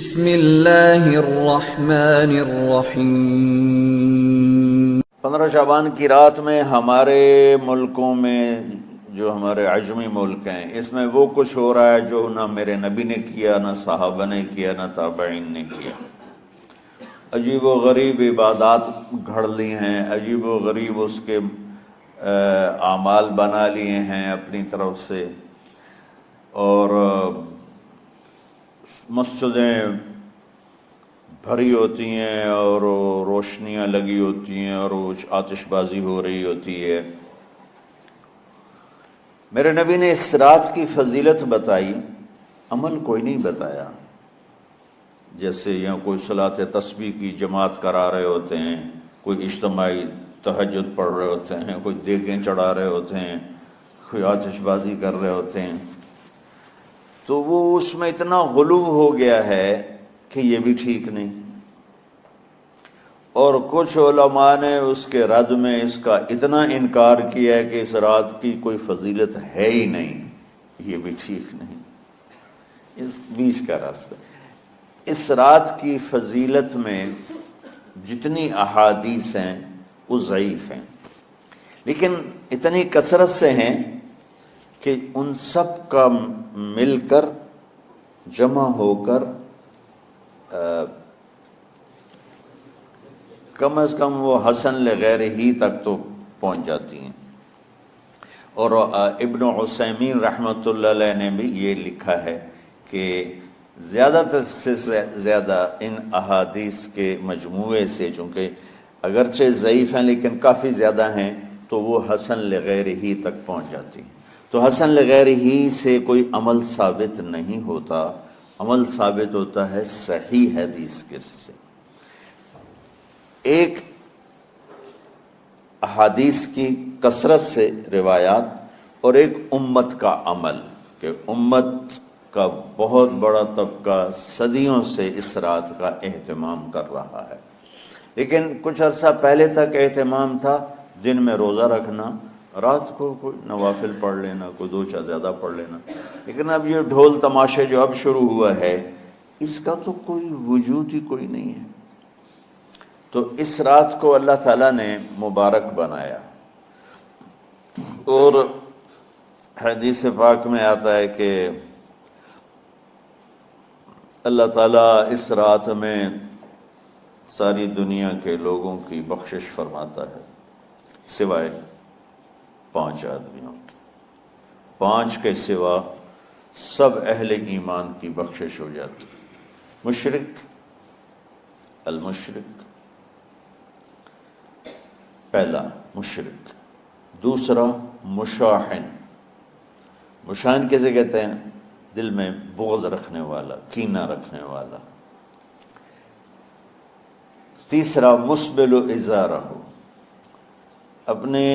بسم اللہ الرحمن الرحیم۔ 15 شعبان کی رات میں ہمارے ملکوں میں جو ہمارے عجمی ملک ہیں اس میں وہ کچھ ہو رہا ہے جو نہ میرے نبی نے کیا، نہ صحابہ نے کیا، نہ تابعین نے کیا۔ عجیب و غریب عبادات گھڑ لی ہیں، عجیب و غریب اس کے اعمال بنا لیے ہیں اپنی طرف سے، اور مسجدیں بھری ہوتی ہیں اور روشنیاں لگی ہوتی ہیں اور آتش بازی ہو رہی ہوتی ہے۔ میرے نبی نے اس رات کی فضیلت بتائی، عمل کوئی نہیں بتایا۔ جیسے یہاں کوئی صلاۃ تسبیح کی جماعت کرا رہے ہوتے ہیں، کوئی اجتماعی تہجد پڑھ رہے ہوتے ہیں، کوئی دیگیں چڑھا رہے ہوتے ہیں، کوئی آتش بازی کر رہے ہوتے ہیں، تو وہ اس میں اتنا غلو ہو گیا ہے کہ یہ بھی ٹھیک نہیں۔ اور کچھ علماء نے اس کے رد میں اس کا اتنا انکار کیا ہے کہ اس رات کی کوئی فضیلت ہے ہی نہیں، یہ بھی ٹھیک نہیں۔ اس بیچ کا راستہ، اس رات کی فضیلت میں جتنی احادیث ہیں وہ ضعیف ہیں، لیکن اتنی کثرت سے ہیں کہ ان سب کا مل کر جمع ہو کر کم از کم وہ حسن لغیر ہی تک تو پہنچ جاتی ہیں۔ اور ابن عثیمین رحمۃ اللہ علیہ نے بھی یہ لکھا ہے کہ زیادہ سے زیادہ ان احادیث کے مجموعے سے، چونکہ اگرچہ ضعیف ہیں لیکن کافی زیادہ ہیں، تو وہ حسن لغیر ہی تک پہنچ جاتی ہیں۔ تو حسن لغیر ہی سے کوئی عمل ثابت نہیں ہوتا، عمل ثابت ہوتا ہے صحیح حدیث کے سے۔ ایک احادیث کی کثرت سے روایات، اور ایک امت کا عمل، کہ امت کا بہت بڑا طبقہ صدیوں سے اس رات کا اہتمام کر رہا ہے۔ لیکن کچھ عرصہ پہلے تک اہتمام تھا دن میں روزہ رکھنا، رات کو کوئی نوافل پڑھ لینا، کوئی دو چار زیادہ پڑھ لینا، لیکن اب یہ ڈھول تماشے جو اب شروع ہوا ہے اس کا تو کوئی وجود ہی کوئی نہیں ہے۔ تو اس رات کو اللہ تعالیٰ نے مبارک بنایا، اور حدیث پاک میں آتا ہے کہ اللہ تعالیٰ اس رات میں ساری دنیا کے لوگوں کی بخشش فرماتا ہے سوائے 5 آدمیوں کے۔ 5 کے سوا سب اہل ایمان کی بخشش ہو جاتی۔ مشرک، المشرک، پہلا مشرک، دوسرا مشاحن، مشاحن کیسے کہتے ہیں؟ دل میں بغض رکھنے والا، کینہ رکھنے والا۔ تیسرا مسبل ازارہ، اپنے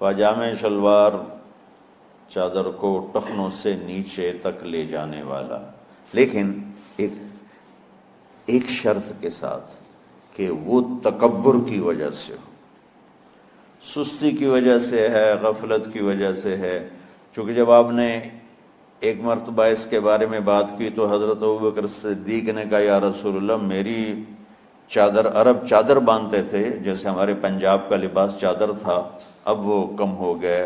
پاجامے شلوار چادر کو ٹخنوں سے نیچے تک لے جانے والا، لیکن ایک شرط کے ساتھ کہ وہ تکبر کی وجہ سے ہو، سستی کی وجہ سے ہے، غفلت کی وجہ سے ہے۔ چونکہ جب آپ نے ایک مرتبہ اس کے بارے میں بات کی تو حضرت ابوبکر صدیق نے کہا یا رسول اللہ، میری چادر، عرب چادر باندھتے تھے جیسے ہمارے پنجاب کا لباس چادر تھا، اب وہ کم ہو گئے۔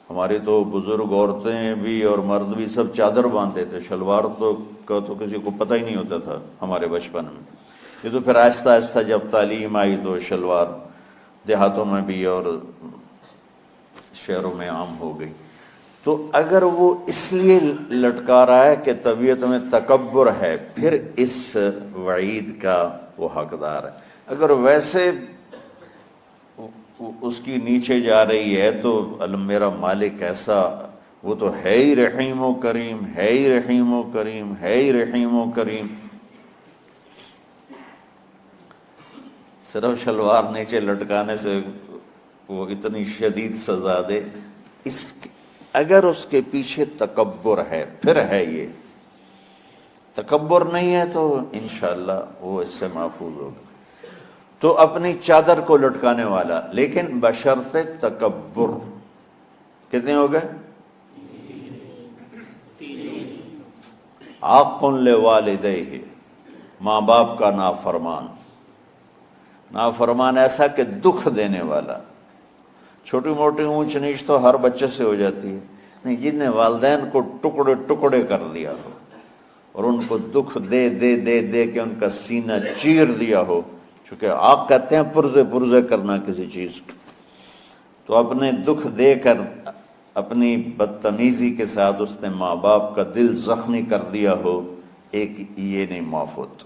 ہماری تو بزرگ عورتیں بھی اور مرد بھی سب چادر باندھتے تھے، شلوار کا تو کسی کو پتہ ہی نہیں ہوتا تھا ہمارے بچپن میں۔ یہ تو پھر آہستہ آہستہ جب تعلیم آئی تو شلوار دیہاتوں میں بھی اور شہروں میں عام ہو گئی۔ تو اگر وہ اس لیے لٹکا رہا ہے کہ طبیعت میں تکبر ہے، پھر اس وعید کا وہ حقدار ہے۔ اگر ویسے اس کی نیچے جا رہی ہے تو میرا مالک ایسا، وہ تو ہے ہی رحیم و کریم، ہے ہی رحیم و کریم، ہے ہی رحیم و کریم۔ صرف شلوار نیچے لٹکانے سے وہ اتنی شدید سزا دے، اگر اس کے پیچھے تکبر ہے، پھر ہے یہ تکبر نہیں ہے تو انشاءاللہ وہ اس سے محفوظ ہوگا۔ تو اپنی چادر کو لٹکانے والا، لیکن بشرط تکبر۔ کتنے ہو گئے؟ عاق لوالدیہ، ماں باپ کا نافرمان، نافرمان ایسا کہ دکھ دینے والا۔ چھوٹی موٹی اونچ نیچ تو ہر بچے سے ہو جاتی ہے، نہیں، جن نے والدین کو ٹکڑے ٹکڑے کر دیا ہو اور ان کو دکھ دے دے دے دے کے ان کا سینہ چیر دیا ہو، چونکہ آپ کہتے ہیں پرزے پرزے کرنا کسی چیز کو، تو اپنے دکھ دے کر اپنی بدتمیزی کے ساتھ اس نے ماں باپ کا دل زخمی کر دیا ہو، ایک یہ نہیں معاف ہوتا۔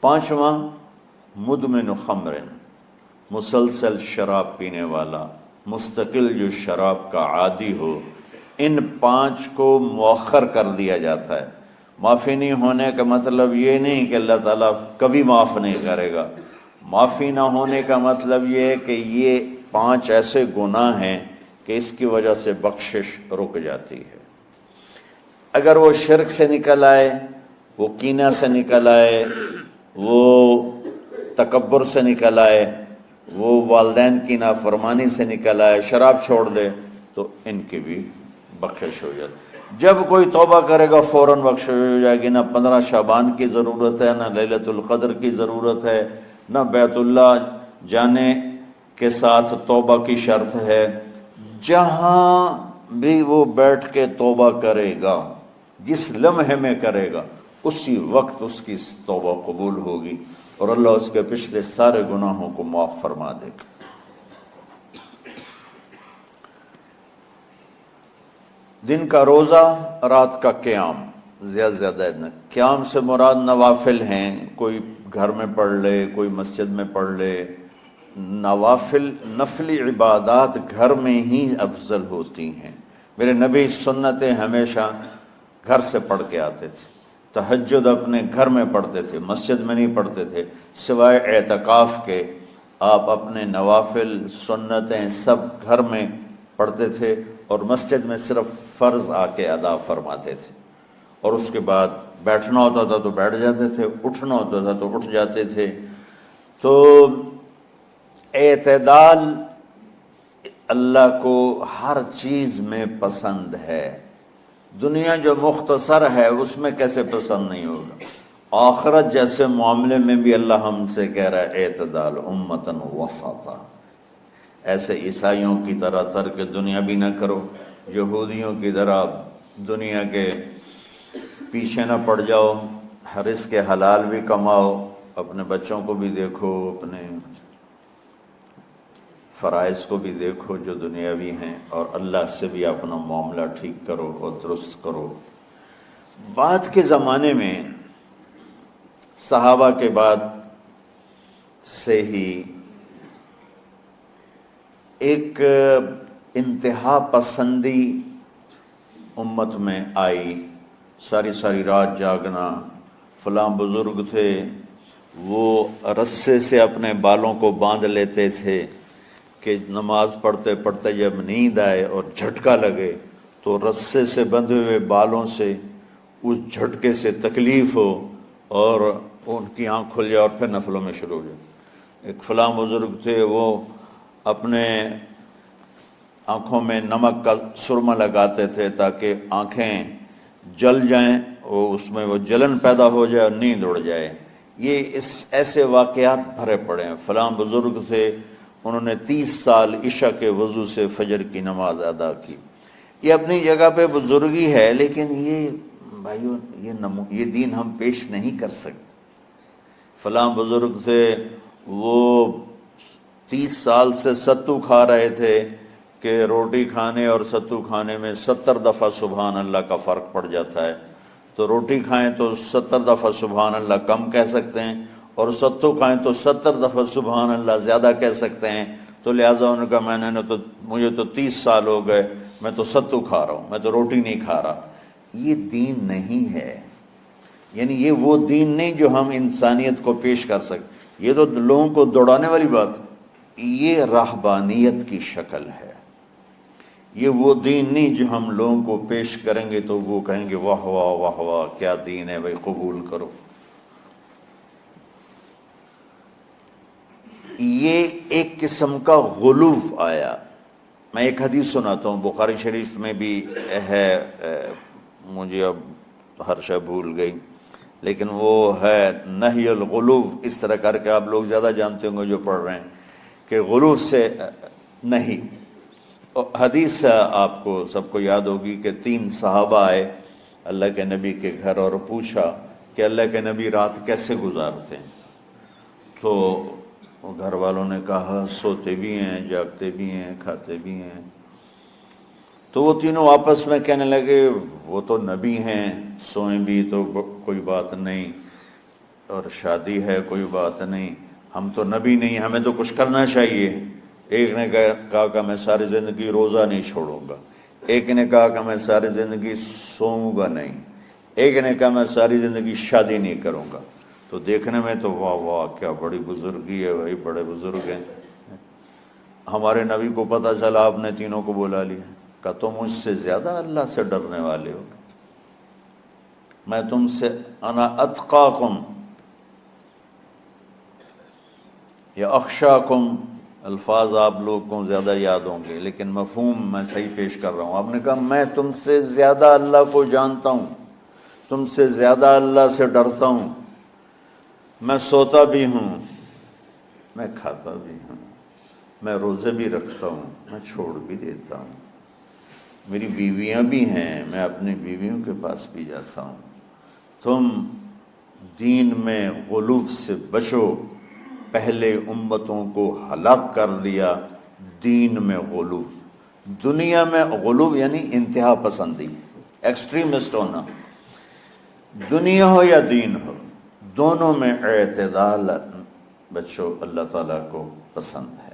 پانچواں، مدمن خمر، مسلسل شراب پینے والا، مستقل جو شراب کا عادی ہو، ان پانچ کو مؤخر کر دیا جاتا ہے۔ معافی نہیں ہونے کا مطلب یہ نہیں کہ اللہ تعالیٰ کبھی معاف نہیں کرے گا، معافی نہ ہونے کا مطلب یہ ہے کہ یہ پانچ ایسے گناہ ہیں کہ اس کی وجہ سے بخشش رک جاتی ہے۔ اگر وہ شرک سے نکل آئے، وہ کینہ سے نکل آئے، وہ تکبر سے نکل آئے، وہ والدین کی نافرمانی سے نکل آئے، شراب چھوڑ دے، تو ان کی بھی بخشش ہو جاتی۔ جب کوئی توبہ کرے گا فوراً بخشش ہو جائے گی۔ نہ 15 شعبان کی ضرورت ہے، نہ لیلۃ القدر کی ضرورت ہے، نہ بیت اللہ جانے کے ساتھ توبہ کی شرط ہے۔ جہاں بھی وہ بیٹھ کے توبہ کرے گا، جس لمحے میں کرے گا، اسی وقت اس کی توبہ قبول ہوگی اور اللہ اس کے پچھلے سارے گناہوں کو معاف فرما دے گا۔ دن کا روزہ، رات کا قیام، زیادہ زیادہ قیام سے مراد نوافل ہیں، کوئی گھر میں پڑھ لے، کوئی مسجد میں پڑھ لے۔ نوافل، نفلی عبادات گھر میں ہی افضل ہوتی ہیں۔ میرے نبی سنتیں ہمیشہ گھر سے پڑھ کے آتے تھے، تہجد اپنے گھر میں پڑھتے تھے، مسجد میں نہیں پڑھتے تھے، سوائے اعتکاف کے آپ اپنے نوافل سنتیں سب گھر میں پڑھتے تھے، اور مسجد میں صرف فرض آ کے ادا فرماتے تھے، اور اس کے بعد بیٹھنا ہوتا تھا تو بیٹھ جاتے تھے، اٹھنا ہوتا تھا تو اٹھ جاتے تھے۔ تو اعتدال اللہ کو ہر چیز میں پسند ہے۔ دنیا جو مختصر ہے اس میں کیسے پسند نہیں ہوگا؟ آخرت جیسے معاملے میں بھی اللہ ہم سے کہہ رہا ہے اعتدال، امتن وسطا۔ ایسے عیسائیوں کی طرح ترک دنیا بھی نہ کرو، یہودیوں کی طرح دنیا کے پیچھے نہ پڑ جاؤ، رزق حلال بھی کماؤ، اپنے بچوں کو بھی دیکھو، اپنے فرائض کو بھی دیکھو جو دنیاوی ہیں، اور اللہ سے بھی اپنا معاملہ ٹھیک کرو اور درست کرو۔ بعد کے زمانے میں صحابہ کے بعد سے ہی ایک انتہا پسندی امت میں آئی، ساری ساری رات جاگنا۔ فلاں بزرگ تھے، وہ رسے سے اپنے بالوں کو باندھ لیتے تھے کہ نماز پڑھتے پڑھتے جب نیند آئے اور جھٹکا لگے تو رسے سے بندھے ہوئے بالوں سے اس جھٹکے سے تکلیف ہو اور ان کی آنکھ کھل جائے اور پھر نفلوں میں شروع ہو جائے۔ ایک فلاں بزرگ تھے، وہ اپنے آنکھوں میں نمک کا سرما لگاتے تھے تاکہ آنکھیں جل جائیں، اس میں وہ جلن پیدا ہو جائے اور نیند اڑ جائے۔ یہ ایسے واقعات بھرے پڑے ہیں۔ فلاں بزرگ تھے، انہوں نے 30 سال عشاء کے وضو سے فجر کی نماز ادا کی۔ یہ اپنی جگہ پہ بزرگی ہے، لیکن یہ بھائیو یہ دین ہم پیش نہیں کر سکتے۔ فلاں بزرگ تھے، وہ 30 سال سے ستو کھا رہے تھے کہ روٹی کھانے اور ستو کھانے میں 70 دفعہ سبحان اللہ کا فرق پڑ جاتا ہے، تو روٹی کھائیں تو 70 دفعہ سبحان اللہ کم کہہ سکتے ہیں، اور ستو کھائیں تو 70 دفعہ سبحان اللہ زیادہ کہہ سکتے ہیں۔ تو لہٰذا انہوں نے کہا مجھے تو 30 سال ہو گئے، میں تو ستو کھا رہا ہوں، میں تو روٹی نہیں کھا رہا۔ یہ دین نہیں ہے، یعنی یہ وہ دین نہیں جو ہم انسانیت کو پیش کر سکتے۔ یہ تو لوگوں کو دوڑانے والی بات، یہ راہبانیت کی شکل ہے۔ یہ وہ دین نہیں جو ہم لوگوں کو پیش کریں گے تو وہ کہیں گے واہ واہ واہ واہ کیا دین ہے بھائی، قبول کرو۔ یہ ایک قسم کا غلو آیا۔ میں ایک حدیث سناتا ہوں، بخاری شریف میں بھی ہے، مجھے اب ہر شے بھول گئی، لیکن وہ ہے نہی الغلو، اس طرح کر کے آپ لوگ زیادہ جانتے ہوں گے جو پڑھ رہے ہیں کہ غلو سے نہیں۔ حدیث آپ کو سب کو یاد ہوگی کہ 3 صحابہ آئے اللہ کے نبی کے گھر اور پوچھا کہ اللہ کے نبی رات کیسے گزارتے ہیں؟ تو گھر والوں نے کہا سوتے بھی ہیں، جاگتے بھی ہیں، کھاتے بھی ہیں۔ تو وہ تینوں آپس میں کہنے لگے وہ تو نبی ہیں، سوئیں بھی تو کوئی بات نہیں، اور شادی ہے کوئی بات نہیں، ہم تو نبی نہیں، ہمیں تو کچھ کرنا چاہیے۔ ایک نے کہا کہ میں ساری زندگی روزہ نہیں چھوڑوں گا، ایک نے کہا کہ میں ساری زندگی سوؤں گا نہیں، ایک نے کہا میں ساری زندگی شادی نہیں کروں گا۔ تو دیکھنے میں تو واہ واہ کیا بڑی بزرگی ہے بھائی، بڑے بزرگ ہیں۔ ہمارے نبی کو پتہ چلا، آپ نے تینوں کو بلا لیا، کہ تم مجھ سے زیادہ اللہ سے ڈرنے والے ہو، میں تم سے انا اتقاکم یا اخشاکم، الفاظ آپ لوگ کو زیادہ یاد ہوں گے لیکن مفہوم میں صحیح پیش کر رہا ہوں۔ آپ نے کہا میں تم سے زیادہ اللہ کو جانتا ہوں، تم سے زیادہ اللہ سے ڈرتا ہوں، میں سوتا بھی ہوں، میں کھاتا بھی ہوں، میں روزے بھی رکھتا ہوں، میں چھوڑ بھی دیتا ہوں، میری بیویاں بھی ہیں، میں اپنی بیویوں کے پاس بھی جاتا ہوں۔ تم دین میں غلو سے بچو، پہلے امتوں کو ہلاک کر دیا دین میں غلو۔ دنیا میں غلو یعنی انتہا پسندی، ایکسٹریمسٹ ہونا، دنیا ہو یا دین ہو دونوں میں اعتدال بچو، اللہ تعالیٰ کو پسند ہے۔